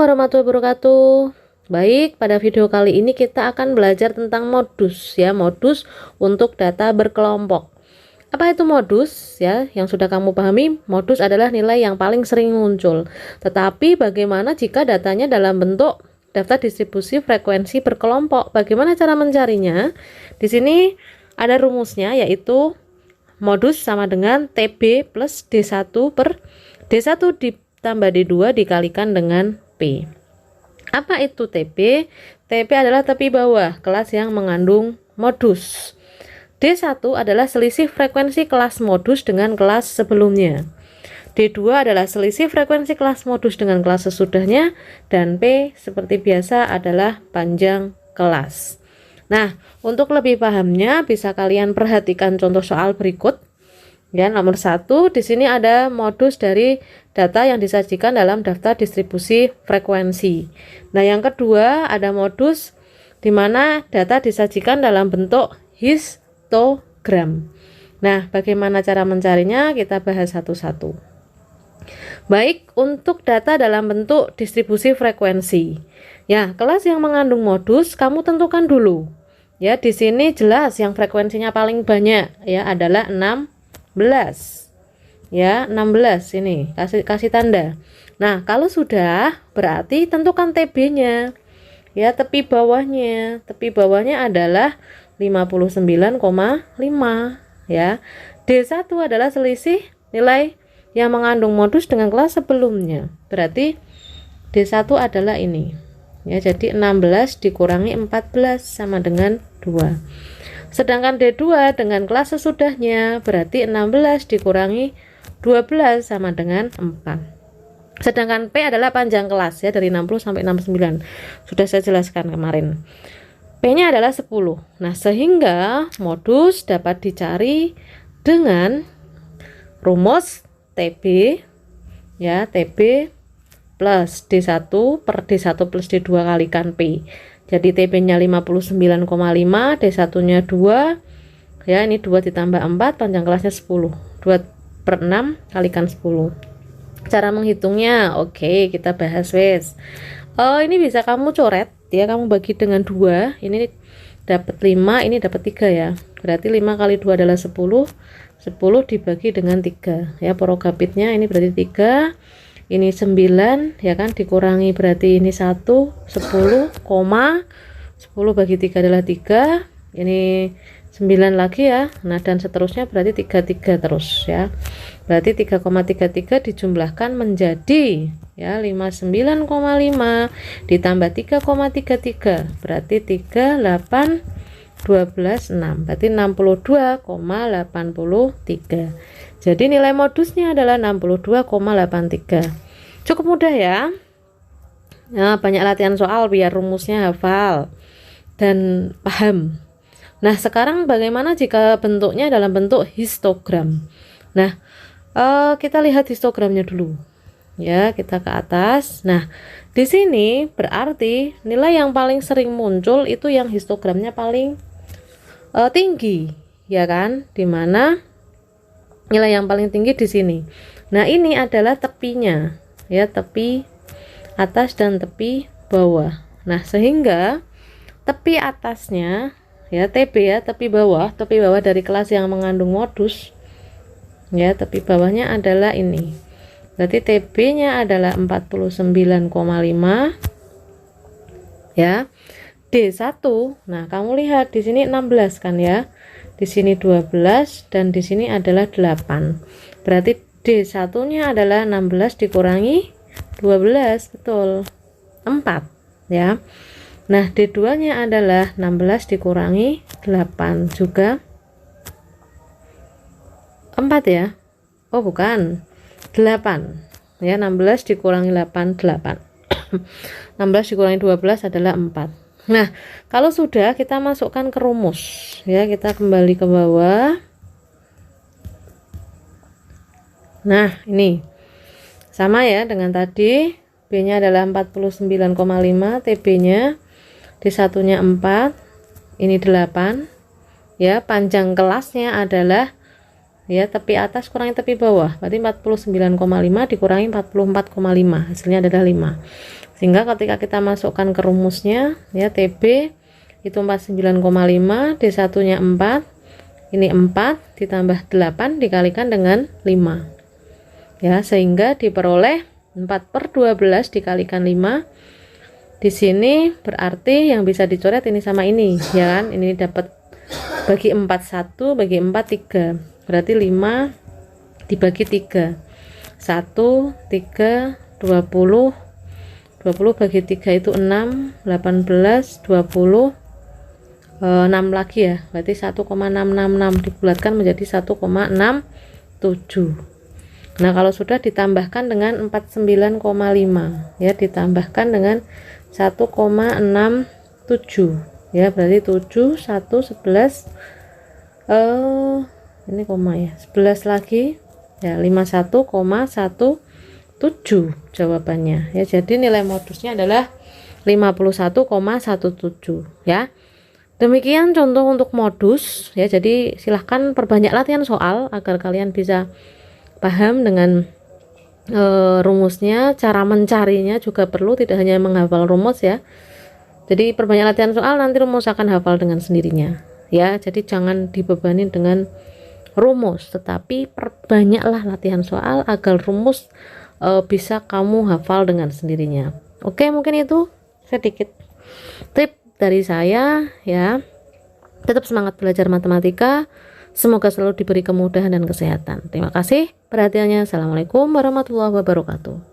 warahmatullahi wabarakatuh. Baik, pada video kali ini kita akan belajar tentang modus ya, modus untuk data berkelompok. Apa itu modus ya? Yang sudah kamu pahami, modus adalah nilai yang paling sering muncul. Tetapi bagaimana jika datanya dalam bentuk daftar distribusi frekuensi berkelompok? Bagaimana cara mencarinya? Di sini ada rumusnya, yaitu modus sama dengan TB plus D1 per D1 ditambah D2 dikalikan dengan P. Apa itu TP? TP adalah tepi bawah kelas yang mengandung modus. D1 adalah selisih frekuensi kelas modus dengan kelas sebelumnya. D2 adalah selisih frekuensi kelas modus dengan kelas sesudahnya, dan P seperti biasa adalah panjang kelas. Nah, untuk lebih pahamnya bisa kalian perhatikan contoh soal berikut. Ya, nomor 1, di sini ada modus dari data yang disajikan dalam daftar distribusi frekuensi. Nah, yang kedua ada modus di mana data disajikan dalam bentuk histogram. Nah, bagaimana cara mencarinya? Kita bahas satu-satu. Baik, untuk data dalam bentuk distribusi frekuensi. Ya, kelas yang mengandung modus kamu tentukan dulu. Ya, di sini jelas yang frekuensinya paling banyak ya adalah 16. Ya, 16 ini kasih tanda. Nah, kalau sudah berarti tentukan TB-nya. Ya, tepi bawahnya. Tepi bawahnya adalah 59,5 ya. D1 adalah selisih nilai yang mengandung modus dengan kelas sebelumnya. Berarti D1 adalah ini. Ya, jadi 16 dikurangi 14 sama dengan 2. Sedangkan D2 dengan kelas sesudahnya berarti 16 dikurangi 12 sama dengan 4. Sedangkan P adalah panjang kelas ya, dari 60 sampai 69. Sudah saya jelaskan kemarin. P-nya adalah 10. Nah, sehingga modus dapat dicari dengan rumus TB ya, TB plus D1 per D1 plus D2 kalikan P. Jadi TB-nya 59,5, D1-nya 2. Ya, ini 2 ditambah 4, panjang kelasnya 10. 2 per 6 kalikan 10. Cara menghitungnya, oke, kita bahas wes. Ini bisa kamu coret ya, kamu bagi dengan 2. Ini dapat 5, ini dapat 3 ya. Berarti 5 kali 2 adalah 10. 10 dibagi dengan 3. Ya, porogapitnya ini berarti 3. Ini 9 ya kan, dikurangi berarti ini 1, 10, 10 bagi 3 adalah 3, ini 9 lagi ya. Nah, dan seterusnya berarti 33 terus ya. Berarti 3,33 dijumlahkan menjadi ya 59,5 ditambah 3,33 berarti 38 12 6, berarti 62,83. Jadi nilai modusnya adalah 62,83. Cukup mudah ya. Nah, banyak latihan soal biar rumusnya hafal dan paham. Nah, sekarang bagaimana jika bentuknya dalam bentuk histogram? Nah, kita lihat histogramnya dulu. Ya, kita ke atas. Nah, di sini berarti nilai yang paling sering muncul itu yang histogramnya paling tinggi, ya kan? Dimana nilai yang paling tinggi di sini. Nah, ini adalah tepinya, ya, tepi atas dan tepi bawah. Nah, sehingga tepi atasnya, ya, TB ya, tepi bawah dari kelas yang mengandung modus, ya, tepi bawahnya adalah ini. Berarti TB-nya adalah 49,5, ya. D1, nah kamu lihat di sini 16 kan ya. Di sini 12 dan di sini adalah 8. Berarti D1-nya adalah 16 dikurangi 12, betul. 4, ya. Nah, D2-nya adalah 16 dikurangi 8 juga 4 ya. Oh, bukan. 8. Ya, 16 dikurangi 8 8. 16 dikurangi 12 adalah 4. Nah, kalau sudah kita masukkan ke rumus ya, kita kembali ke bawah. Nah, ini sama ya dengan tadi. B-nya adalah 49,5, TB-nya, D1-nya 4, ini 8. Ya, panjang kelasnya adalah ya tepi atas kurangi tepi bawah, berarti 49,5 dikurangi 44,5, hasilnya adalah 5. Sehingga ketika kita masukkan ke rumusnya ya, TB itu 49,5, D1 nya 4, ini 4 ditambah 8 dikalikan dengan 5 ya, sehingga diperoleh 4/12 dikalikan 5. Di sini berarti yang bisa dicoret ini sama ini ya kan, ini dapat bagi 4 1, bagi 4 3, berarti 5 dibagi 3 1 3 20 bagi 3 itu 6, 18 20, 6 lagi ya, berarti 1,666 dibulatkan menjadi 1,67. Nah kalau sudah ditambahkan dengan 49,5 ya, ditambahkan dengan 1,67 ya, berarti 7 1 11, ini koma ya, 11 lagi ya, 51,17 jawabannya ya. Jadi nilai modusnya adalah 51,17 ya. Demikian contoh untuk modus ya. Jadi silahkan perbanyak latihan soal agar kalian bisa paham dengan rumusnya. Cara mencarinya juga perlu, tidak hanya menghafal rumus ya. Jadi perbanyak latihan soal, nanti rumus akan hafal dengan sendirinya ya. Jadi jangan dibebani dengan rumus, tetapi perbanyaklah latihan soal agar rumus bisa kamu hafal dengan sendirinya. Oke, mungkin itu sedikit tip dari saya ya. Tetap semangat belajar matematika, semoga selalu diberi kemudahan dan kesehatan. Terima kasih perhatiannya. Assalamualaikum warahmatullahi wabarakatuh.